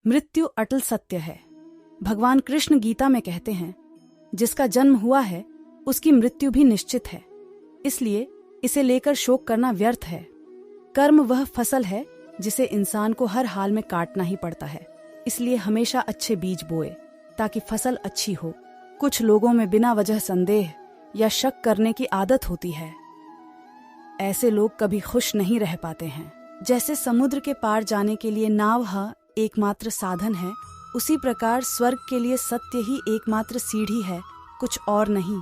मृत्यु अटल सत्य है। भगवान कृष्ण गीता में कहते हैं, जिसका जन्म हुआ है उसकी मृत्यु भी निश्चित है, इसलिए इसे लेकर शोक करना व्यर्थ है। कर्म वह फसल है जिसे इंसान को हर हाल में काटना ही पड़ता है, इसलिए हमेशा अच्छे बीज बोए ताकि फसल अच्छी हो। कुछ लोगों में बिना वजह संदेह या शक करने की आदत होती है। ऐसे लोग कभी खुश नहीं रह पाते हैं। जैसे समुद्र के पार जाने के लिए नाव एकमात्र साधन है, उसी प्रकार स्वर्ग के लिए सत्य ही एकमात्र सीढ़ी है, कुछ और नहीं।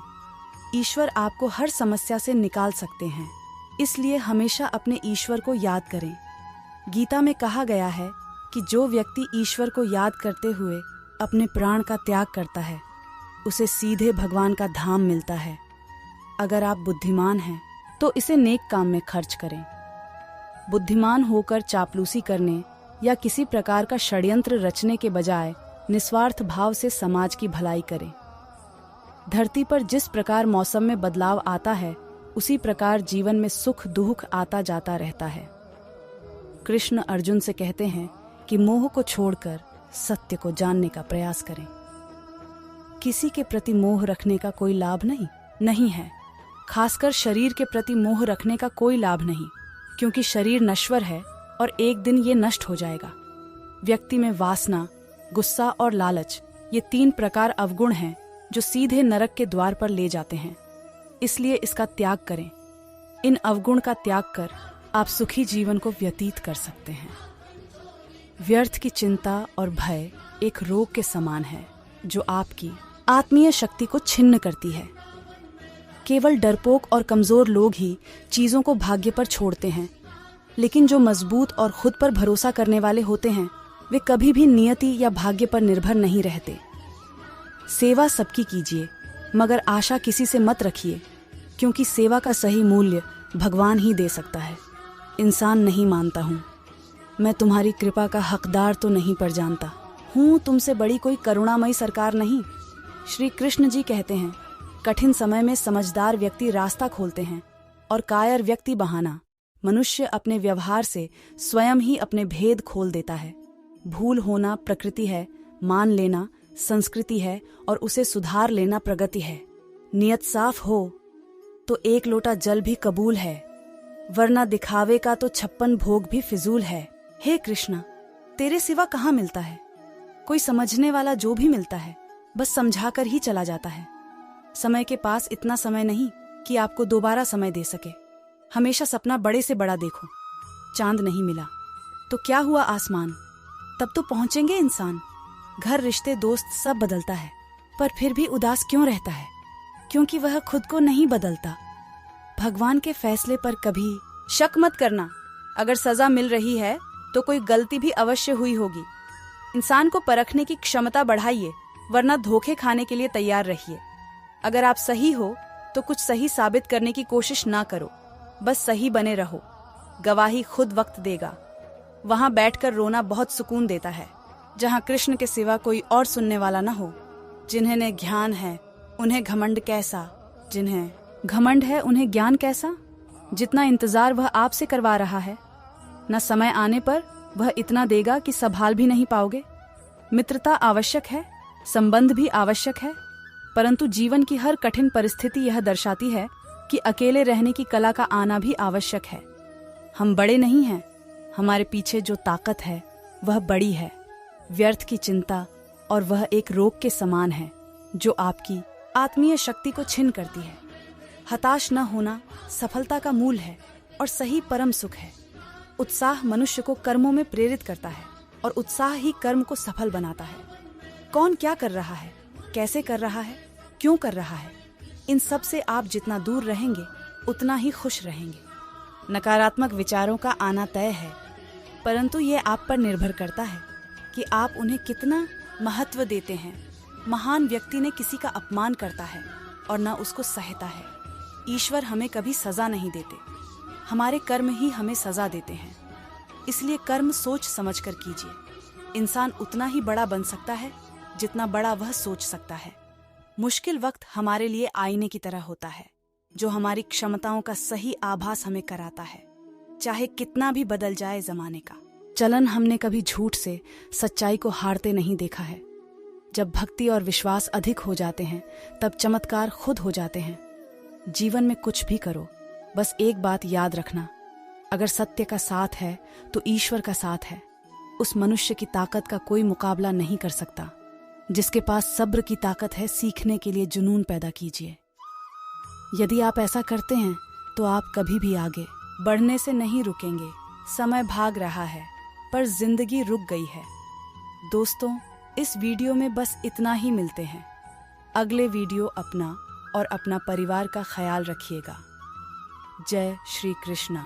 ईश्वर आपको हर समस्या से निकाल सकते हैं, इसलिए हमेशा अपने ईश्वर को याद करें। गीता में कहा गया है कि जो व्यक्ति ईश्वर को याद करते हुए अपने प्राण का त्याग करता है, उसे सीधे भगवान का धाम मिलता है। अगर आप बुद्धिमान हैं तो इसे नेक काम में खर्च करें। बुद्धिमान होकर चापलूसी करने या किसी प्रकार का षड्यंत्र रचने के बजाय निस्वार्थ भाव से समाज की भलाई करें। धरती पर जिस प्रकार मौसम में बदलाव आता है, उसी प्रकार जीवन में सुख दुख आता जाता रहता है। कृष्ण अर्जुन से कहते हैं कि मोह को छोड़कर सत्य को जानने का प्रयास करें। किसी के प्रति मोह रखने का कोई लाभ नहीं है। खासकर शरीर के प्रति मोह रखने का कोई लाभ नहीं, क्योंकि शरीर नश्वर है और एक दिन ये नष्ट हो जाएगा। व्यक्ति में वासना, गुस्सा और लालच, ये 3 प्रकार अवगुण हैं जो सीधे नरक के द्वार पर ले जाते हैं, इसलिए इसका त्याग करें। इन अवगुण का त्याग कर आप सुखी जीवन को व्यतीत कर सकते हैं। व्यर्थ की चिंता और भय एक रोग के समान है जो आपकी आत्मीय शक्ति को छिन्न करती है। केवल डरपोक और कमजोर लोग ही चीजों को भाग्य पर छोड़ते हैं, लेकिन जो मजबूत और खुद पर भरोसा करने वाले होते हैं, वे कभी भी नियति या भाग्य पर निर्भर नहीं रहते। सेवा सबकी कीजिए, मगर आशा किसी से मत रखिए, क्योंकि सेवा का सही मूल्य भगवान ही दे सकता है। इंसान नहीं मानता हूँ, मैं तुम्हारी कृपा का हकदार तो नहीं पर जानता हूँ, तुमसे बड़ी कोई करुणामयी सरकार नहीं। श्री कृष्ण जी कहते हैं, कठिन समय में समझदार व्यक्ति रास्ता खोलते हैं और कायर व्यक्ति बहाना। मनुष्य अपने व्यवहार से स्वयं ही अपने भेद खोल देता है। भूल होना प्रकृति है, मान लेना संस्कृति है और उसे सुधार लेना प्रगति है। नियत साफ हो तो 1 लोटा जल भी कबूल है, वरना दिखावे का तो 56 भोग भी फिजूल है। हे कृष्णा, तेरे सिवा कहाँ मिलता है? कोई समझने वाला जो भी मिलता है बस समझाकर ही चला जाता है। समय के पास इतना समय नहीं कि आपको दोबारा समय दे सके। हमेशा सपना बड़े से बड़ा देखो। चांद नहीं मिला तो क्या हुआ आसमान, तब तो पहुंचेंगे इंसान। घर रिश्ते दोस्त सब बदलता है, पर फिर भी उदास क्यों रहता है? क्योंकि वह खुद को नहीं बदलता। भगवान के फैसले पर कभी शक मत करना। अगर सजा मिल रही है तो कोई गलती भी अवश्य हुई होगी। इंसान को परखने की क्षमता बढ़ाइए, वरना धोखे खाने के लिए तैयार रहिए। अगर आप सही हो तो कुछ सही साबित करने की कोशिश ना करो, बस सही बने रहो। गवाही खुद वक्त देगा। वहां बैठकर रोना बहुत सुकून देता है, जहां कृष्ण के सिवा कोई और सुनने वाला न हो। जिन्हें ज्ञान है उन्हें घमंड कैसा, जिन्हें घमंड है उन्हें ज्ञान कैसा। जितना इंतजार वह आपसे करवा रहा है, न समय आने पर वह इतना देगा कि संभाल भी नहीं पाओगे। मित्रता आवश्यक है, संबंध भी आवश्यक है, परंतु जीवन की हर कठिन परिस्थिति यह दर्शाती है कि अकेले रहने की कला का आना भी आवश्यक है। हम बड़े नहीं हैं, हमारे पीछे जो ताकत है वह बड़ी है। व्यर्थ की चिंता और वह एक रोग के समान है जो आपकी आत्मीय शक्ति को छिन्न करती है। हताश न होना सफलता का मूल है और सही परम सुख है। उत्साह मनुष्य को कर्मों में प्रेरित करता है और उत्साह ही कर्म को सफल बनाता है। कौन क्या कर रहा है, कैसे कर रहा है, क्यों कर रहा है, इन सब से आप जितना दूर रहेंगे उतना ही खुश रहेंगे। नकारात्मक विचारों का आना तय है, परंतु ये आप पर निर्भर करता है कि आप उन्हें कितना महत्व देते हैं। महान व्यक्ति ने किसी का अपमान करता है और न उसको सहता है। ईश्वर हमें कभी सजा नहीं देते, हमारे कर्म ही हमें सजा देते हैं। इसलिए कर्म सोच समझकर कीजिए। इंसान उतना ही बड़ा बन सकता है जितना बड़ा वह सोच सकता है। मुश्किल वक्त हमारे लिए आईने की तरह होता है, जो हमारी क्षमताओं का सही आभास हमें कराता है। चाहे कितना भी बदल जाए जमाने का, चलन हमने कभी झूठ से सच्चाई को हारते नहीं देखा है। जब भक्ति और विश्वास अधिक हो जाते हैं तब चमत्कार खुद हो जाते हैं। जीवन में कुछ भी करो, बस एक बात याद रखना, अगर सत्य का साथ है तो ईश्वर का साथ है। उस मनुष्य की ताकत का कोई मुकाबला नहीं कर सकता। जिसके पास सब्र की ताकत है, सीखने के लिए जुनून पैदा कीजिए। यदि आप ऐसा करते हैं तो आप कभी भी आगे बढ़ने से नहीं रुकेंगे। समय भाग रहा है पर जिंदगी रुक गई है। दोस्तों, इस वीडियो में बस इतना ही। मिलते हैं अगले वीडियो। अपना और अपना परिवार का ख्याल रखिएगा। जय श्री कृष्णा।